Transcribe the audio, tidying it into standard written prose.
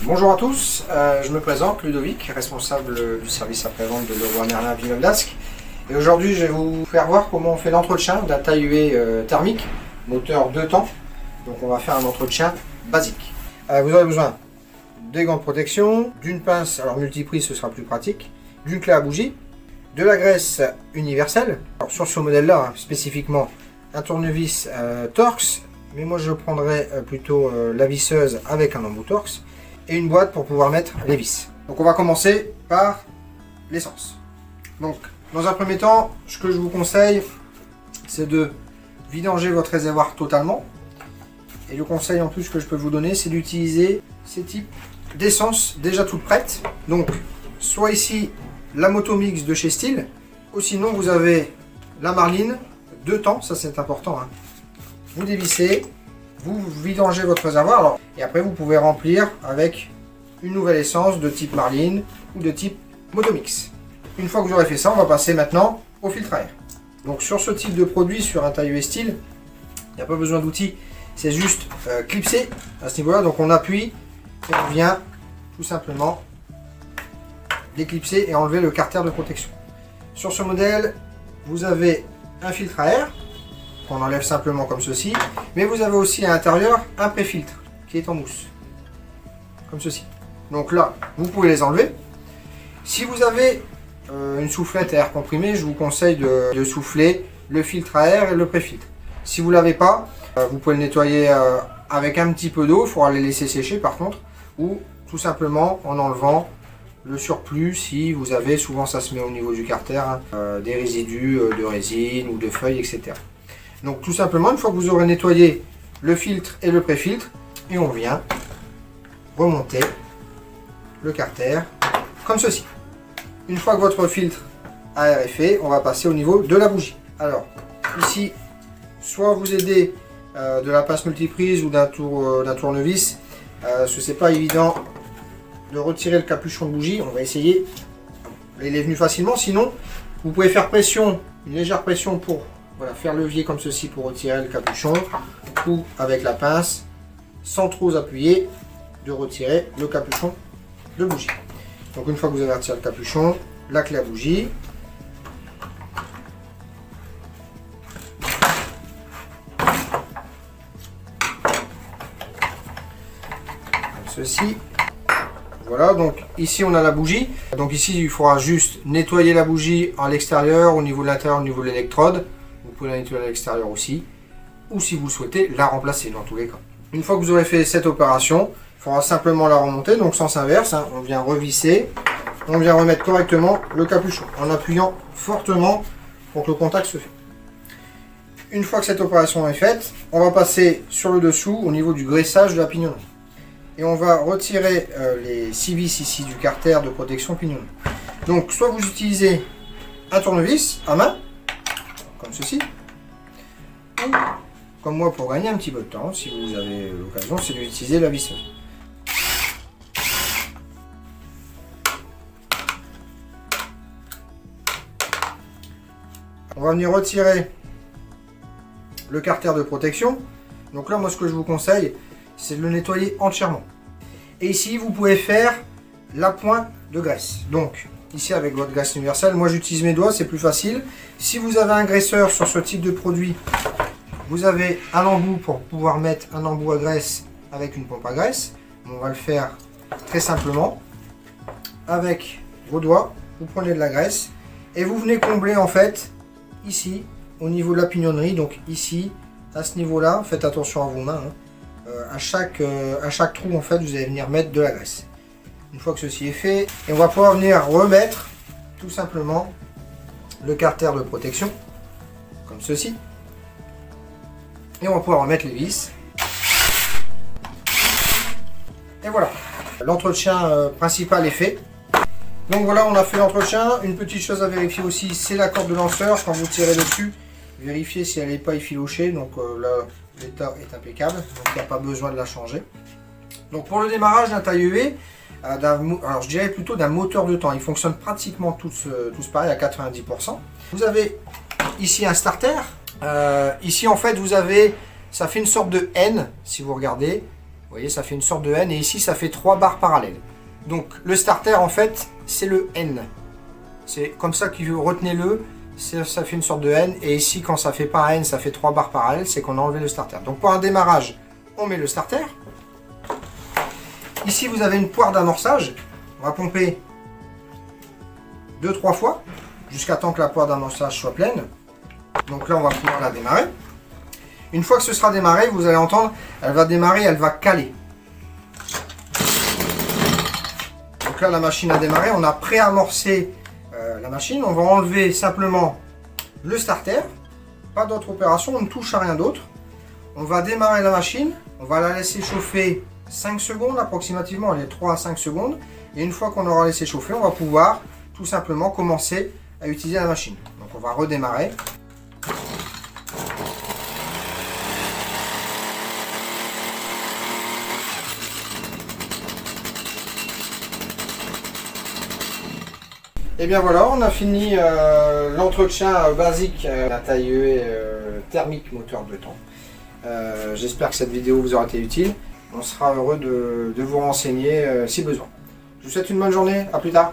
Bonjour à tous, je me présente Ludovic, responsable du service après-vente de Leroy Merlin Villeneuve d'Ascq. Et aujourd'hui je vais vous faire voir comment on fait l'entretien d'un taille huée thermique, moteur 2 temps. Donc on va faire un entretien basique. Vous aurez besoin des gants de protection, d'une pince, alors multiprise ce sera plus pratique, d'une clé à bougie, de la graisse universelle. Alors sur ce modèle là, spécifiquement un tournevis Torx, mais moi je prendrais plutôt la visseuse avec un embout Torx, et une boîte pour pouvoir mettre les vis. Donc on va commencer par l'essence. Donc dans un premier temps, ce que je vous conseille, c'est de vidanger votre réservoir totalement. Et le conseil en plus que je peux vous donner, c'est d'utiliser ces types d'essence déjà toutes prêtes. Donc soit ici la Motomix de chez Stihl, ou sinon vous avez la Marline 2 temps, ça c'est important, hein. Vous dévissez, vous vidangez votre réservoir, alors, et après vous pouvez remplir avec une nouvelle essence de type Marline ou de type Motomix. Une fois que vous aurez fait ça, on va passer maintenant au filtre à air. Donc sur ce type de produit, sur un taille huée Stihl, il n'y a pas besoin d'outils, c'est juste clipser à ce niveau-là. Donc on appuie et on vient tout simplement déclipser et enlever le carter de protection. Sur ce modèle, vous avez un filtre à air qu'on enlève simplement comme ceci, mais vous avez aussi à l'intérieur un pré-filtre qui est en mousse, comme ceci. Donc là, vous pouvez les enlever. Si vous avez une soufflette à air comprimé, je vous conseille de souffler le filtre à air et le pré-filtre. Si vous ne l'avez pas, vous pouvez le nettoyer avec un petit peu d'eau, il faudra les laisser sécher par contre, ou tout simplement en enlevant le surplus si vous avez, souvent ça se met au niveau du carter, hein, des résidus de résine ou de feuilles, etc. Donc tout simplement, une fois que vous aurez nettoyé le filtre et le pré-filtre, et on vient remonter le carter comme ceci. Une fois que votre filtre à air est fait, on va passer au niveau de la bougie. Alors ici, soit vous aidez de la pince multiprise ou d'un tournevis, ce n'est pas évident de retirer le capuchon de bougie. On va essayer. Il est venu facilement, sinon vous pouvez faire pression, une légère pression pour faire levier comme ceci pour retirer le capuchon, ou avec la pince, sans trop appuyer, de retirer le capuchon de bougie. Donc une fois que vous avez retiré le capuchon, la clé à bougie, comme ceci. Voilà, donc ici on a la bougie. Donc ici il faudra juste nettoyer la bougie à l'extérieur, au niveau de l'intérieur, au niveau de l'électrode. Vous pouvez la nettoyer à l'extérieur aussi, ou si vous le souhaitez, la remplacer dans tous les cas. Une fois que vous aurez fait cette opération, il faudra simplement la remonter, donc sens inverse, hein. On vient revisser, on vient remettre correctement le capuchon en appuyant fortement pour que le contact se fait. Une fois que cette opération est faite, on va passer sur le dessous au niveau du graissage de la pignonnerie. Et on va retirer les 6 vis ici du carter de protection pignonnerie. Donc soit vous utilisez un tournevis à main, comme ceci, ou comme moi pour gagner un petit peu de temps, si vous avez l'occasion, c'est d'utiliser la visseuse. On va venir retirer le carter de protection. Donc là, moi, ce que je vous conseille, c'est de le nettoyer entièrement. Et ici, vous pouvez faire la pointe de graisse. Donc, ici, avec votre graisse universelle, moi, j'utilise mes doigts, c'est plus facile. Si vous avez un graisseur sur ce type de produit, vous avez un embout pour pouvoir mettre un embout à graisse avec une pompe à graisse. On va le faire très simplement. Avec vos doigts, vous prenez de la graisse et vous venez combler en fait ici au niveau de la pignonnerie. Donc ici, à ce niveau-là, faites attention à vos mains. Hein. À chaque trou en fait, vous allez venir mettre de la graisse. Une fois que ceci est fait, et on va pouvoir venir remettre tout simplement le carter de protection comme ceci. Et on va pouvoir remettre les vis. Et voilà, l'entretien principal est fait. Donc voilà, on a fait l'entretien. Une petite chose à vérifier aussi, c'est la corde de lanceur. Quand vous tirez dessus, vérifiez si elle n'est pas effilochée. Donc là, l'état est impeccable, donc il n'y a pas besoin de la changer. Donc pour le démarrage d'un taille huée, alors je dirais plutôt d'un moteur de temps, il fonctionne pratiquement tous pareil à 90%. Vous avez ici un starter. Ici en fait vous avez, ça fait une sorte de N si vous regardez, Vous voyez, ça fait une sorte de N, et ici ça fait 3 barres parallèles. Donc le starter en fait c'est le N. C'est comme ça que retenez-le, ça fait une sorte de N, et ici quand ça fait pas un N, ça fait 3 barres parallèles, c'est qu'on a enlevé le starter. Donc pour un démarrage, on met le starter. Ici vous avez une poire d'amorçage, on va pomper 2-3 fois, jusqu'à temps que la poire d'amorçage soit pleine. Donc là on va pouvoir la démarrer. Une fois que ce sera démarré, vous allez entendre, elle va démarrer, elle va caler. Donc là la machine a démarré, on a préamorcé la machine, on va enlever simplement le starter, pas d'autre opération, on ne touche à rien d'autre. On va démarrer la machine, on va la laisser chauffer 5 secondes approximativement, les 3 à 5 secondes. Et une fois qu'on aura laissé chauffer, on va pouvoir tout simplement commencer à utiliser la machine. Donc on va redémarrer. Et bien voilà, on a fini l'entretien basique d'un taille huée thermique moteur 2 temps. J'espère que cette vidéo vous aura été utile. On sera heureux de vous renseigner si besoin. Je vous souhaite une bonne journée, à plus tard.